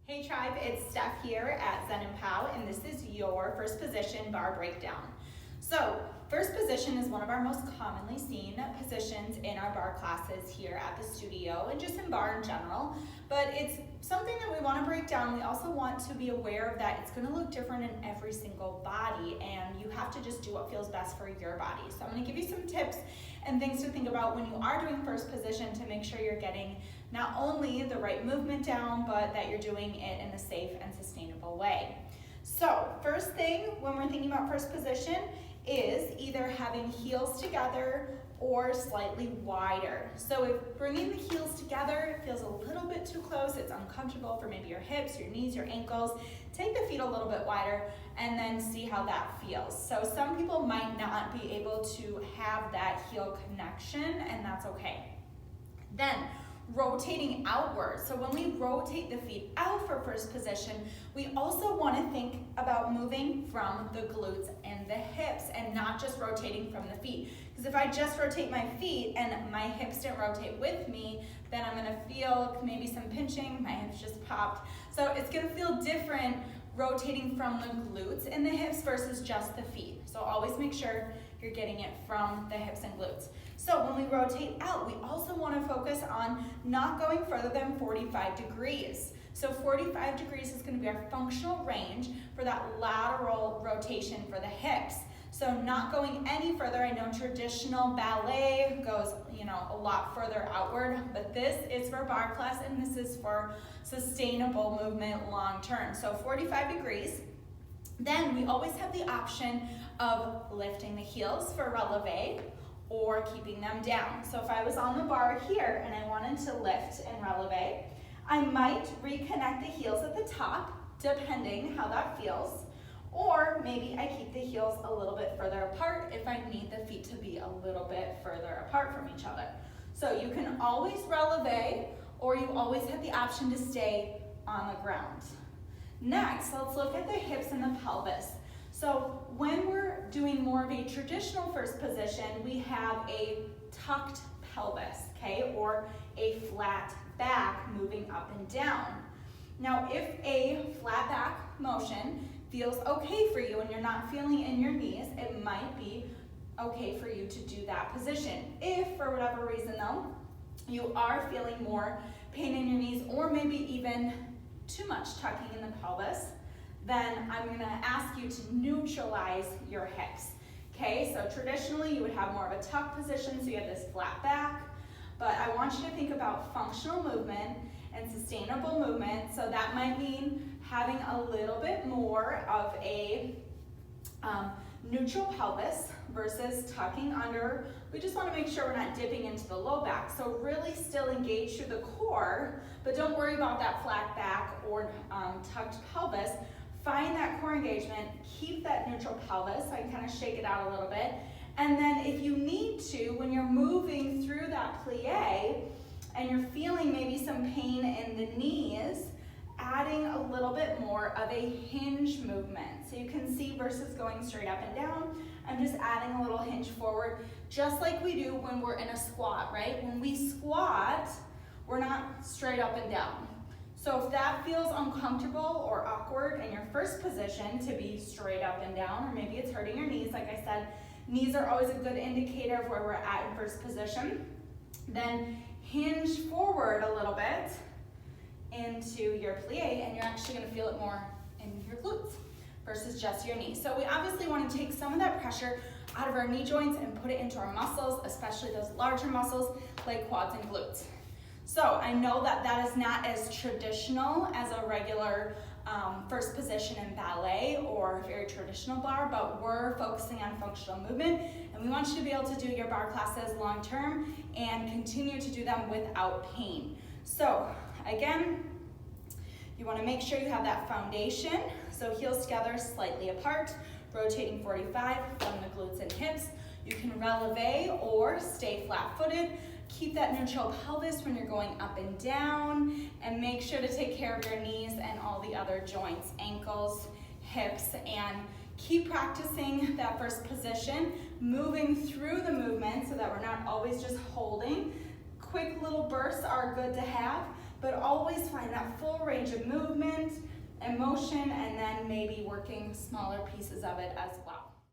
Hey Tribe, it's Steph here at Zen and Pow, and this is your first position bar breakdown. So, first position is one of our most commonly seen positions in our bar classes here at the studio and just in bar in general, but it's something that we want to break down. We also want to be aware of that it's going to look different in every single body, and you have to just do what feels best for your body. So I'm going to give you some tips and things to think about when you are doing first position to make sure you're getting not only the right movement down, but that you're doing it in a safe and sustainable way. So first thing when we're thinking about first position is either having heels together or slightly wider. So if bringing the heels together feels a little bit too close, it's uncomfortable for maybe your hips, your knees, your ankles, take the feet a little bit wider and then see how that feels. So some people might not be able to have that heel connection, and that's okay. Then rotating outward. So when we rotate the feet out for first position, we also want to think about moving from the glutes and the hips and not just rotating from the feet. Because if I just rotate my feet and my hips didn't rotate with me, then I'm going to feel maybe some pinching, my hips just popped. So it's going to feel different rotating from the glutes and the hips versus just the feet. So always make sure you're getting it from the hips and glutes. So when we rotate out, we also want to focus on not going further than 45 degrees. So 45 degrees is going to be our functional range for that lateral rotation for the hips. So not going any further. I know traditional ballet goes, a lot further outward, but this is for bar class and this is for sustainable movement long term. So 45 degrees. Then we always have the option of lifting the heels for releve or keeping them down. So if I was on the bar here and I wanted to lift and releve, I might reconnect the heels at the top, depending how that feels, or maybe I keep the heels a little bit further apart if I need the feet to be a little bit further apart from each other. So you can always releve, or you always have the option to stay on the ground. Next, let's look at the hips and the pelvis. So when we're doing more of a traditional first position, we have a tucked pelvis, okay, or a flat back moving up and down. Now, if a flat back motion feels okay for you and you're not feeling in your knees, it might be okay for you to do that position. If, for whatever reason though, you are feeling more pain in your knees or maybe even too much tucking in the pelvis, then I'm going to ask you to neutralize your hips. Okay, so traditionally you would have more of a tuck position, so you have this flat back, but I want you to think about functional movement and sustainable movement. So that might mean having a little bit more of a neutral pelvis versus tucking under. We just want to make sure we're not dipping into the low back. So really still engage through the core, but don't worry about that flat back or tucked pelvis. Find that core engagement, keep that neutral pelvis, so I can kind of shake it out a little bit. And then if you need to, when you're moving through that plie and you're feeling maybe some pain in the knees, adding a little bit more of a hinge movement. So you can see versus going straight up and down, I'm just adding a little hinge forward, just like we do when we're in a squat, right? When we squat, we're not straight up and down. So if that feels uncomfortable or awkward in your first position to be straight up and down, or maybe it's hurting your knees, like I said, knees are always a good indicator of where we're at in first position. Then hinge forward a little bit into your plie, and you're actually going to feel it more in your glutes versus just your knees. So we obviously want to take some of that pressure out of our knee joints and put it into our muscles, especially those larger muscles like quads and glutes. So I know that that is not as traditional as a regular first position in ballet or very traditional bar, but we're focusing on functional movement, and we want you to be able to do your bar classes long term and continue to do them without pain. So again, you want to make sure you have that foundation. So heels together, slightly apart, rotating 45 from the glutes and hips. You can releve or stay flat-footed. Keep that neutral pelvis when you're going up and down, and make sure to take care of your knees and all the other joints, ankles, hips, and keep practicing that first position, moving through the movement so that we're not always just holding. Quick little bursts are good to have, but always find that full range of movement and motion, and then maybe working smaller pieces of it as well.